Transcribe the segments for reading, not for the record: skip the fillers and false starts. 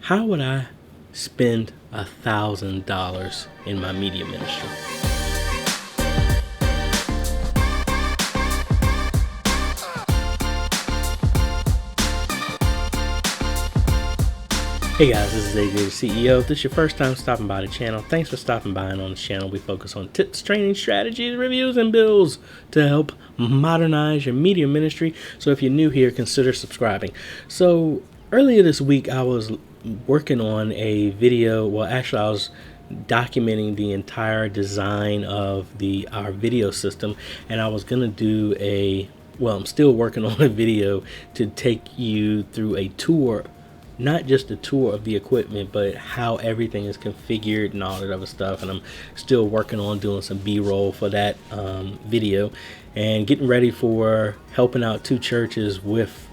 How would I spend $1,000 in my media ministry? Hey guys, this is AJaytheCEO. If this is your first time stopping by the channel, thanks for stopping by. And on this channel, we focus on tips, training, strategies, reviews, and bills to help modernize your media ministry. So if you're new here, consider subscribing. So earlier this week, I was working on a video. Well, actually, I was documenting the entire design of our video system, and I was gonna do I'm still working on a video to take you through a tour. Not just a tour of the equipment, but how everything is configured and all that other stuff. And I'm still working on doing some B-roll for that video and getting ready for helping out 2 churches with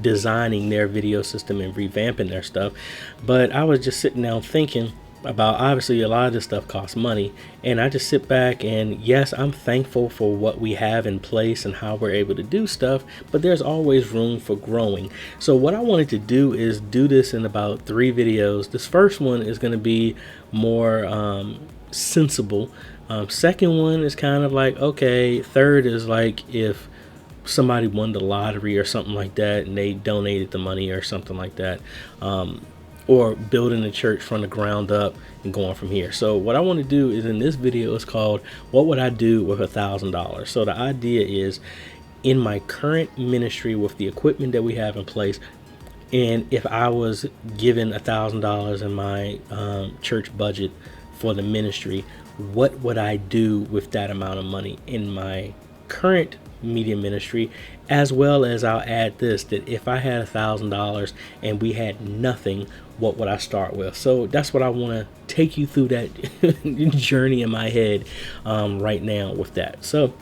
designing their video system and revamping their stuff. But I was just sitting down thinking about, obviously a lot of this stuff costs money, and I just sit back and yes, I'm thankful for what we have in place and how we're able to do stuff, but there's always room for growing. So what I wanted to do is do this in about 3 videos. This first one is going to be more sensible. Second one is kind of like, okay. Third is like if somebody won the lottery or something like that and they donated the money or something like that. Or building a church from the ground up and going from here. So what I want to do is, in this video, is called "What Would I Do with $1,000?" So the idea is, in my current ministry with the equipment that we have in place, and if I was given $1,000 in my church budget for the ministry, what would I do with that amount of money in my current media ministry? As well as I'll add this, that if I had $1,000 and we had nothing, what would I start with? So that's what I want to take you through, that journey in my head right now with that. So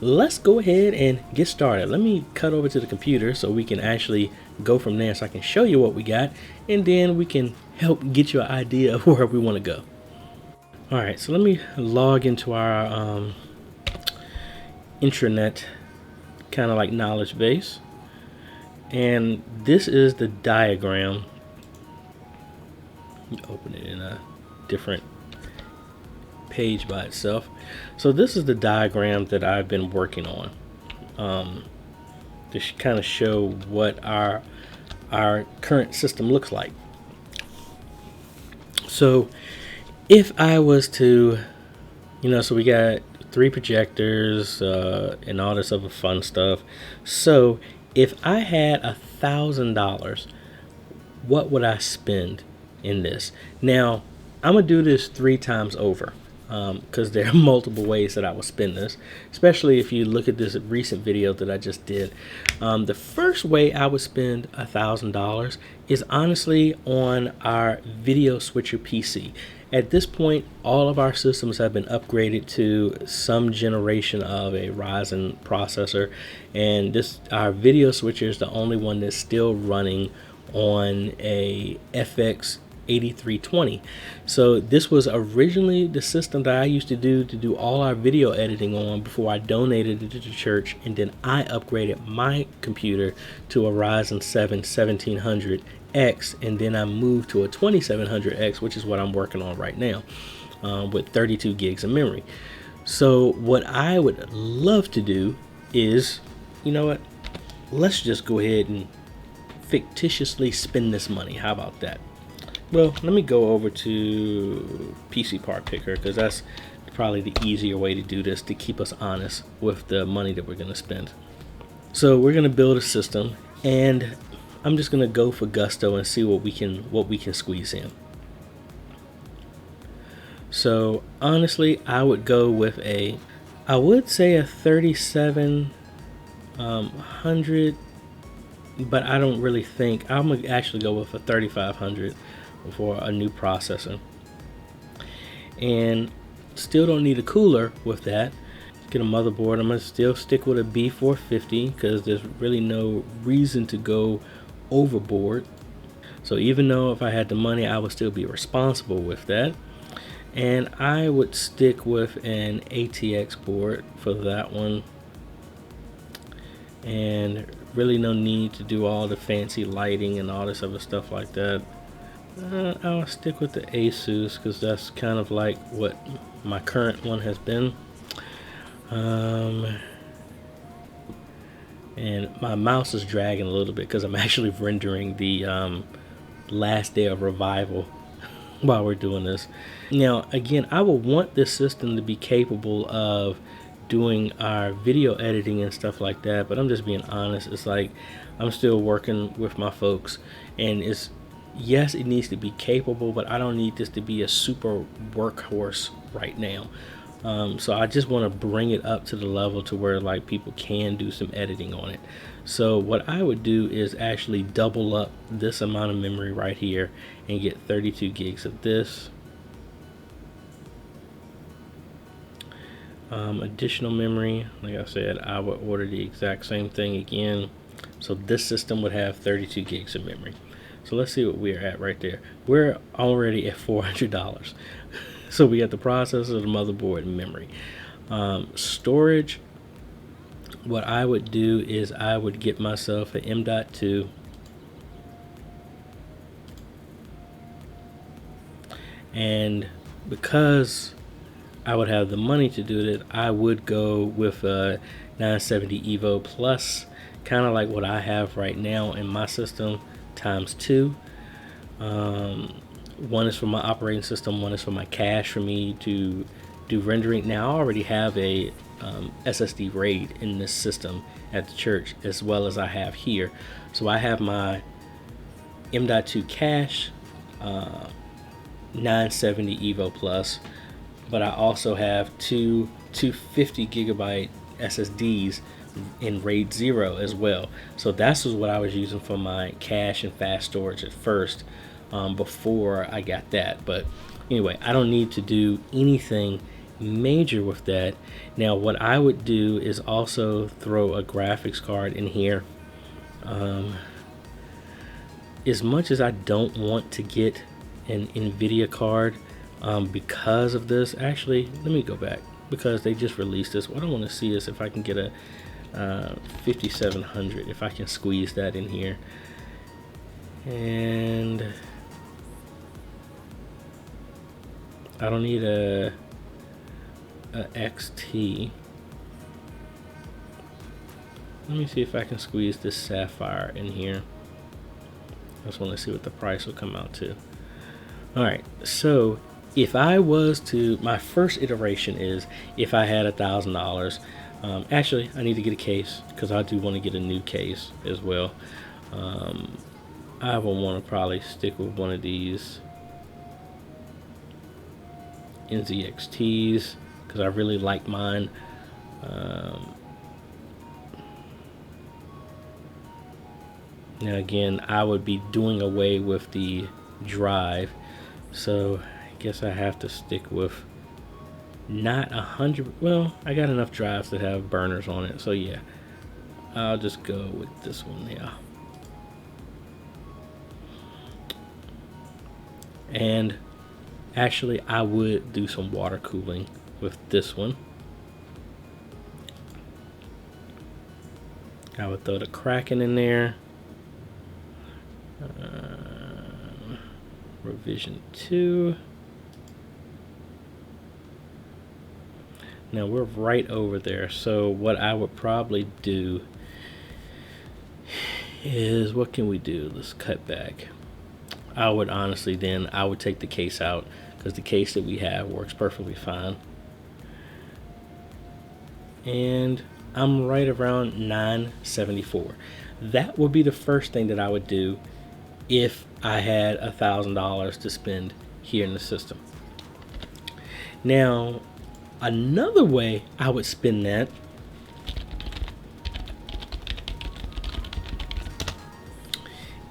let's go ahead and get started. Let me cut over to the computer so we can actually go from there, so I can show you what we got, and then we can help get you an idea of where we want to go. All right, so let me log into our intranet, kind of like knowledge base, and this is the diagram. Open it in a different page by itself. So this is the diagram that I've been working on to kind of show what our current system looks like. So if I was to, so we got 3 projectors and all this other fun stuff. So if I had $1,000, what would I spend in this? Now I'm gonna do this 3 times over because there are multiple ways that I will spend this, especially if you look at this recent video that I just did. The first way I would spend $1,000 is honestly on our video switcher PC. At this point, all of our systems have been upgraded to some generation of a Ryzen processor, and our video switcher is the only one that's still running on a FX 8320. So this was originally the system that I used to do all our video editing on before I donated it to the church, and then I upgraded my computer to a Ryzen 7 1700X, and then I moved to a 2700X, which is what I'm working on right now, with 32 gigs of memory. So what I would love to do is, let's just go ahead and fictitiously spend this money. How about that? Well, let me go over to PC Part Picker, because that's probably the easier way to do this, to keep us honest with the money that we're going to spend. So we're going to build a system, and I'm just going to go for gusto and see what we can squeeze in. So honestly, I would go with I would say a 3700, but I don't really think I'm gonna actually go with a 3500 for a new processor, and still don't need a cooler with that. Get a motherboard. I'm gonna still stick with a B450 because there's really no reason to go overboard. So even though if I had the money, I would still be responsible with that. And I would stick with an ATX board for that one. And really no need to do all the fancy lighting and all this other stuff like that. I'll stick with the Asus because that's kind of like what my current one has been. And my mouse is dragging a little bit because I'm actually rendering the last day of revival while we're doing this. Now, again, I will want this system to be capable of doing our video editing and stuff like that, but I'm just being honest. It's like I'm still working with my folks, and yes, it needs to be capable, but I don't need this to be a super workhorse right now. So I just want to bring it up to the level to where like people can do some editing on it. So what I would do is actually double up this amount of memory right here and get 32 gigs of this. Additional memory, like I said, I would order the exact same thing again. So this system would have 32 gigs of memory. So let's see what we're at right there. We're already at $400. So we got the processor, the motherboard, and memory. Storage, what I would do is I would get myself an M.2. And because I would have the money to do it, I would go with a 970 Evo Plus, kind of like what I have right now in my system, times 2. One is for my operating system, one is for my cache for me to do rendering. Now I already have a SSD RAID in this system at the church, as well as I have here. So I have my M.2 cache, 970 Evo Plus, but I also have two 250 gigabyte SSDs in RAID 0 as well. So that's what I was using for my cache and fast storage at first, before I got that. But anyway, I don't need to do anything major with that. Now what I would do is also throw a graphics card in here. As much as I don't want to get an NVIDIA card because of this, actually let me go back, because they just released this. What I want to see is if I can get a 5700, if I can squeeze that in here. And I don't need a XT. Let me see if I can squeeze this Sapphire in here. I just want to see what the price will come out to. Alright, so if I was to, my first iteration is if I had $1,000. Actually, I need to get a case because I do want to get a new case as well. I will want to probably stick with one of these NZXTs because I really like mine. Now again, I would be doing away with the drive, so I guess I have to stick with not 100. Well, I got enough drives that have burners on it, so yeah, I'll just go with this one here. And actually, I would do some water cooling with this one. I would throw the Kraken in there. Revision 2. Now we're right over there, so what I would probably do is, what can we do? Let's cut back. I would honestly then, I would take the case out because the case that we have works perfectly fine. And I'm right around 974. That would be the first thing that I would do if I had $1,000 to spend here in the system. Now, another way I would spend that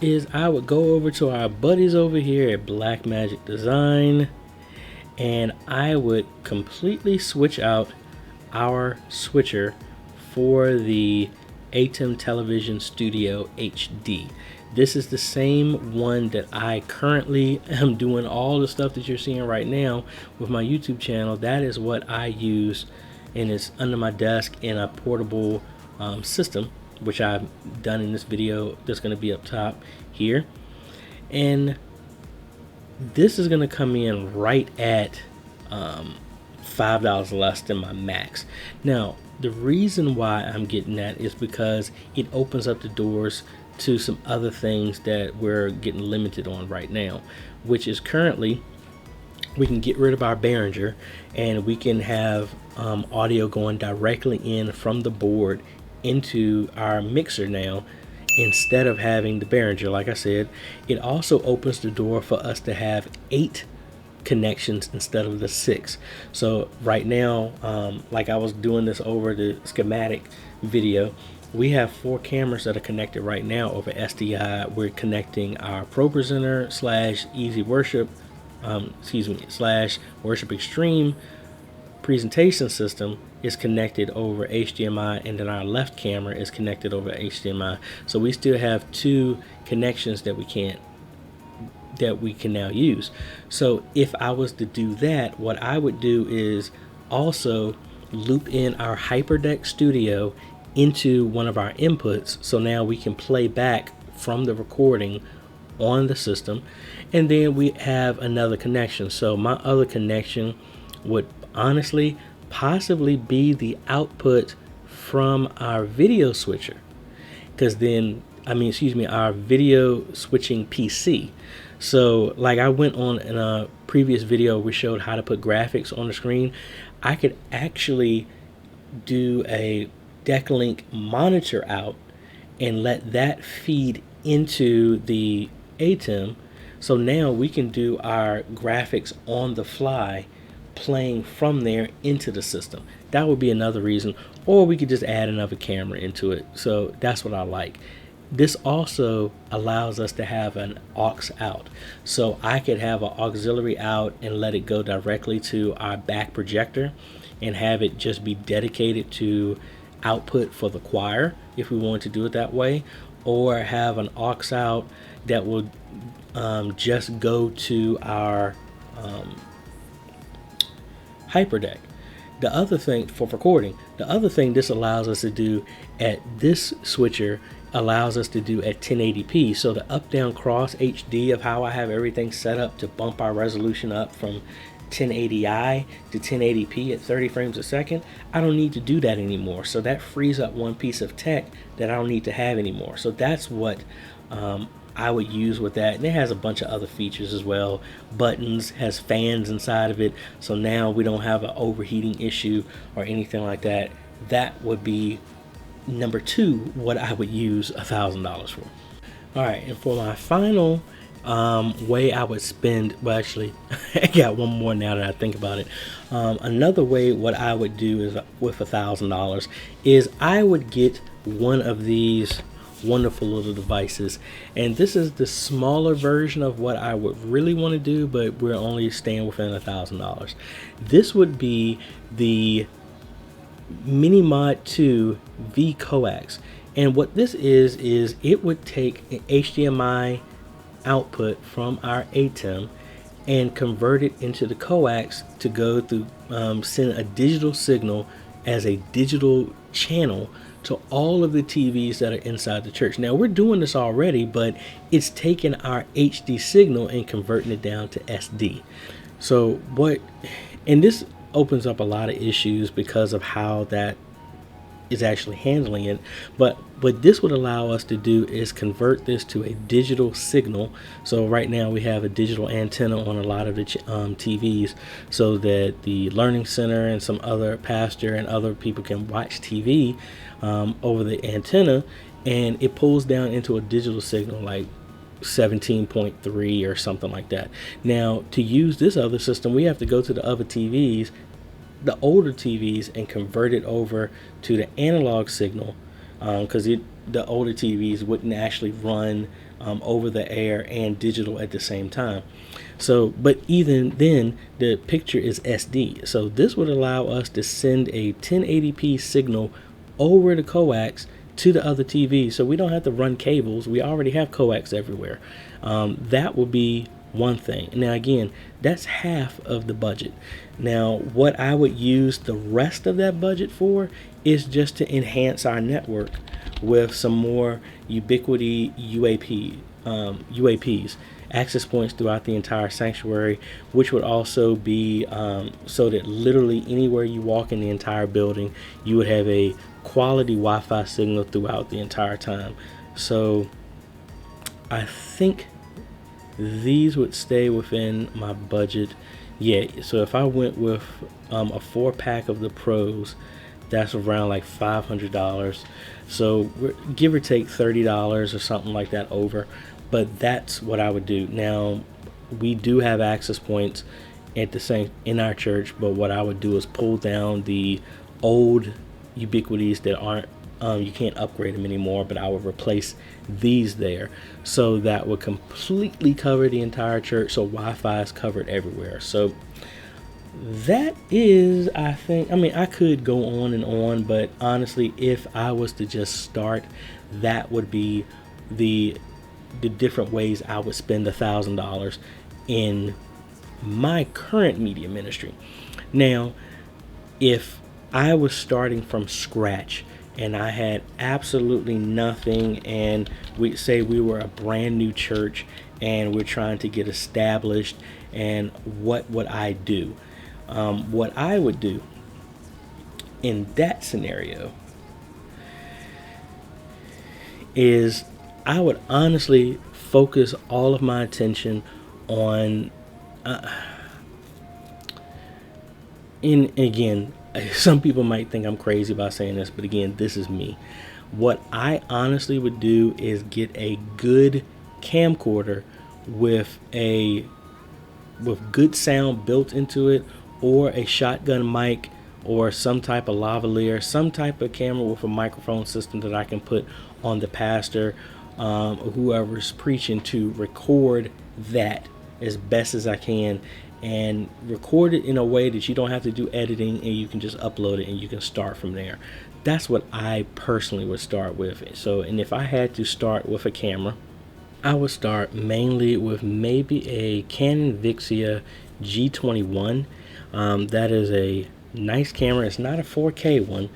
is I would go over to our buddies over here at Blackmagic Design, and I would completely switch out our switcher for the ATEM Television Studio HD. This is the same one that I currently am doing all the stuff that you're seeing right now with my YouTube channel. That is what I use, and it's under my desk in a portable system which I've done in this video that's going to be up top here. And this is going to come in right at $5 less than my max. Now, the reason why I'm getting that is because it opens up the doors to some other things that we're getting limited on right now, which is currently we can get rid of our Behringer and we can have audio going directly in from the board into our mixer now, instead of having the Behringer. Like I said, it also opens the door for us to have 8 connections instead of the 6. So right now, like I was doing this over the schematic video, we have 4 cameras that are connected right now over SDI. We're connecting our Pro Presenter / Easy Worship, / Worship Extreme presentation system is connected over HDMI, and then our left camera is connected over HDMI. So we still have 2 connections that we can now use. So if I was to do that, what I would do is also loop in our HyperDeck Studio into one of our inputs, so now we can play back from the recording on the system, and then we have another connection. So my other connection would honestly possibly be the output from our video switcher, because then our video switching PC. So like I went on in a previous video, we showed how to put graphics on the screen. I could actually do a Decklink monitor out and let that feed into the ATEM. So now we can do our graphics on the fly, playing from there into the system. That would be another reason. Or we could just add another camera into it. So that's what I like. This also allows us to have an aux out. So I could have an auxiliary out and let it go directly to our back projector and have it just be dedicated to output for the choir if we want to do it that way, or have an aux out that will just go to our HyperDeck. The other thing for recording, the other thing this allows us to do at this switcher allows us to do at 1080p. So the up down cross HD of how I have everything set up to bump our resolution up from 1080i to 1080p at 30 frames a second, I don't need to do that anymore. So that frees up one piece of tech that I don't need to have anymore. So that's what I would use with that. And it has a bunch of other features as well. Buttons, has fans inside of it, so now we don't have an overheating issue or anything like that. That would be number 2, what I would use $1,000 for. All right, and for my final way I would spend, well actually I got one more now that I think about it. Another way what I would do is with $1,000 is I would get one of these wonderful little devices, and this is the smaller version of what I would really want to do, but we're only staying within $1,000. This would be the Mini Mod 2 V Coax, and what this is it would take an HDMI output from our ATEM and convert it into the coax to go through, send a digital signal as a digital channel to all of the TVs that are inside the church. Now we're doing this already, but it's taking our HD signal and converting it down to SD. So and this opens up a lot of issues because of how that is actually handling it, but what this would allow us to do is convert this to a digital signal. So right now we have a digital antenna on a lot of the TVs, so that the learning center and some other pastor and other people can watch TV over the antenna, and it pulls down into a digital signal like 17.3 or something like that. Now to use this other system, we have to go to the other TVs, the older TVs, and convert it over to the analog signal, because the older TVs wouldn't actually run over the air and digital at the same time. So, but even then, the picture is SD. So this would allow us to send a 1080p signal over the coax to the other TV, so we don't have to run cables. We already have coax everywhere. That would be one thing. Now again, that's half of the budget. Now what I would use the rest of that budget for is just to enhance our network with some more ubiquity UAPs, access points throughout the entire sanctuary, which would also be so that literally anywhere you walk in the entire building, you would have a quality Wi-Fi signal throughout the entire time. So I think these would stay within my budget. Yeah, so if I went with a 4-pack of the Pros, that's around like $500. So give or take $30 or something like that over. But that's what I would do. Now, we do have access points at the same in our church, but what I would do is pull down the old ubiquities that aren't you can't upgrade them anymore, but I would replace these there. So that would completely cover the entire church, so Wi-Fi is covered everywhere. So that is, I think, I mean, I could go on and on, but honestly, if I was to just start, that would be the different ways I would spend $1,000 in my current media ministry. Now, if I was starting from scratch and I had absolutely nothing, and we say we were a brand new church and we're trying to get established, and what would I do? What I would do in that scenario is I would honestly focus all of my attention on and again, some people might think I'm crazy about saying this, but again, this is me. What I honestly would do is get a good camcorder with good sound built into it, or a shotgun mic, or some type of lavalier, some type of camera with a microphone system that I can put on the pastor, whoever's preaching, to record that as best as I can, and record it in a way that you don't have to do editing, and you can just upload it and you can start from there. That's what I personally would start with. So, and if I had to start with a camera, I would start mainly with maybe a Canon Vixia G21. That is a nice camera. It's not a 4K one.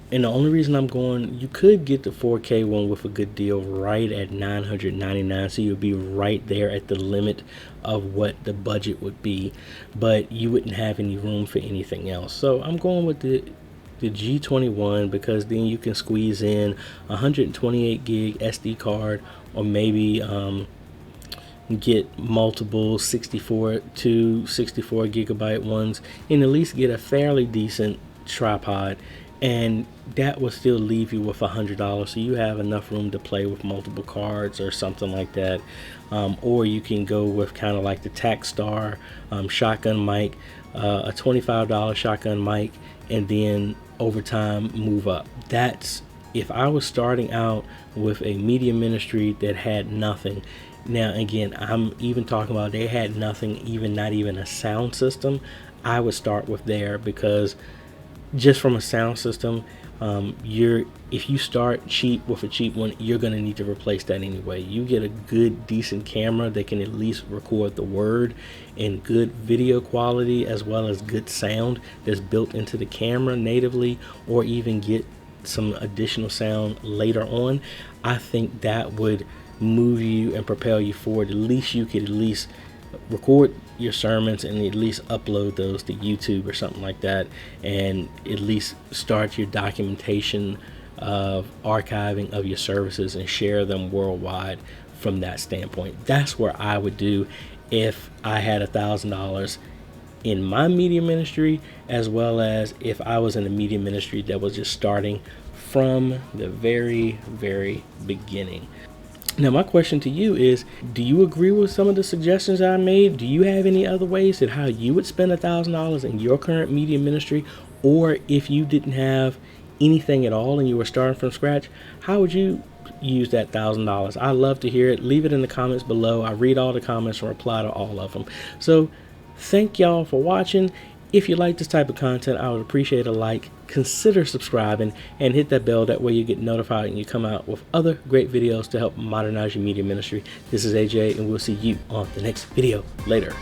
And the only reason I'm going, you could get the 4K one with a good deal right at $999, so you'll be right there at the limit of what the budget would be, but you wouldn't have any room for anything else. So I'm going with the G21, because then you can squeeze in 128 gig SD card, or maybe get multiple 64 gigabyte ones, and at least get a fairly decent tripod, and that will still leave you with $100, so you have enough room to play with multiple cards or something like that. Or you can go with kind of like the Takstar shotgun mic, a $25 shotgun mic, and then over time move up. That's if I was starting out with a media ministry that had nothing. Now again, I'm even talking about they had nothing, even not even a sound system. I would start with there, because just from a sound system, if you start cheap with a cheap one, you're going to need to replace that anyway. You get a good, decent camera that can at least record the word in good video quality, as well as good sound that's built into the camera natively, or even get some additional sound later on. I think that would move you and propel you forward. At least you could at least record your sermons and at least upload those to YouTube or something like that, and at least start your documentation of archiving of your services and share them worldwide from that standpoint. That's where I would do if I had $1,000 in my media ministry, as well as if I was in a media ministry that was just starting from the very, very beginning. Now, my question to you is, do you agree with some of the suggestions I made? Do you have any other ways that how you would spend $1,000 in your current media ministry? Or if you didn't have anything at all and you were starting from scratch, how would you use that $1,000? I love to hear it. Leave it in the comments below. I read all the comments and reply to all of them. So thank y'all for watching. If you like this type of content, I would appreciate a like. Consider subscribing and hit that bell. That way you get notified and you come out with other great videos to help modernize your media ministry. This is AJ, and we'll see you on the next video. Later.